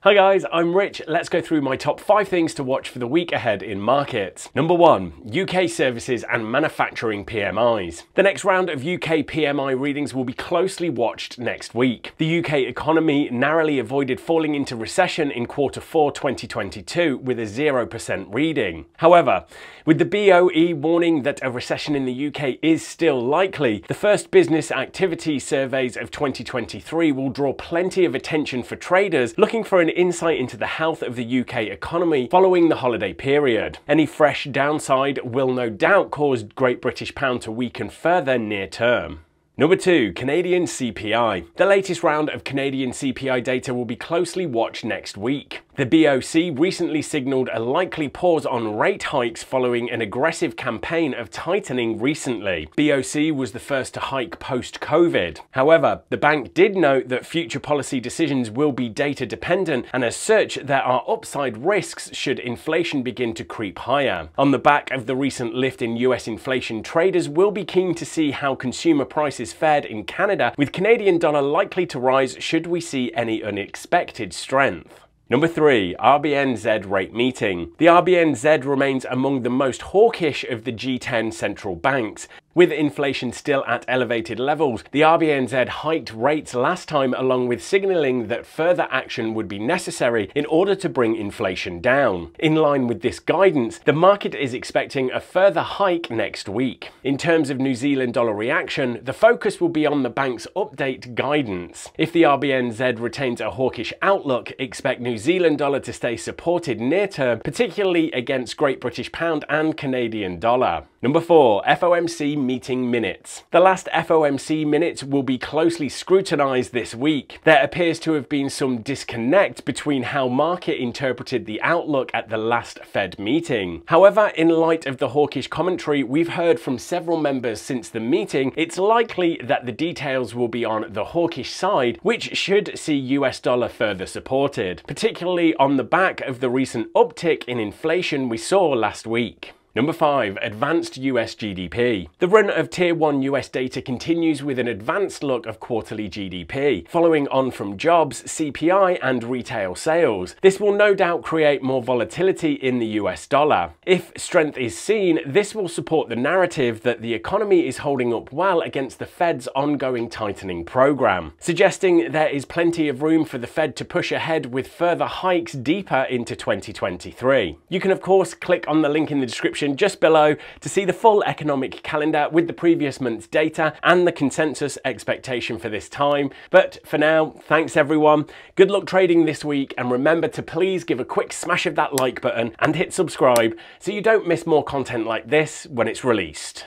Hi guys, I'm Rich. Let's go through my top 5 things to watch for the week ahead in markets. Number 1, UK services and manufacturing PMIs. The next round of UK PMI readings will be closely watched next week. The UK economy narrowly avoided falling into recession in Q4 2022 with a 0% reading. However, with the BOE warning that a recession in the UK is still likely, the first business activity surveys of 2023 will draw plenty of attention for traders looking for an insight into the health of the UK economy following the holiday period. Any fresh downside will no doubt cause Great British Pound to weaken further near term. Number 2, Canadian CPI. The latest round of Canadian CPI data will be closely watched next week. The BOC recently signalled a likely pause on rate hikes following an aggressive campaign of tightening recently. BOC was the first to hike post-COVID. However, the bank did note that future policy decisions will be data dependent, and as such, there are upside risks should inflation begin to creep higher. On the back of the recent lift in US inflation, traders will be keen to see how consumer prices fared in Canada, with Canadian dollar likely to rise should we see any unexpected strength. Number 3, RBNZ rate meeting. The RBNZ remains among the most hawkish of the G10 central banks. With inflation still at elevated levels, the RBNZ hiked rates last time, along with signalling that further action would be necessary in order to bring inflation down. In line with this guidance, the market is expecting a further hike next week. In terms of New Zealand dollar reaction, the focus will be on the bank's update guidance. If the RBNZ retains a hawkish outlook, expect New Zealand dollar to stay supported near term, particularly against Great British Pound and Canadian dollar. Number 4, FOMC meeting minutes. The last FOMC minutes will be closely scrutinised this week. There appears to have been some disconnect between how market interpreted the outlook at the last Fed meeting. However, in light of the hawkish commentary we've heard from several members since the meeting, it's likely that the details will be on the hawkish side, which should see US dollar further supported, particularly on the back of the recent uptick in inflation we saw last week. Number 5, advanced US GDP. The run of Tier 1 US data continues with an advanced look of quarterly GDP, following on from jobs, CPI and retail sales. This will no doubt create more volatility in the US dollar. If strength is seen, this will support the narrative that the economy is holding up well against the Fed's ongoing tightening program, suggesting there is plenty of room for the Fed to push ahead with further hikes deeper into 2023. You can of course click on the link in the description just below to see the full economic calendar with the previous month's data and the consensus expectation for this time. But for now, thanks everyone. Good luck trading this week, and remember to please give a quick smash of that like button and hit subscribe so you don't miss more content like this when it's released.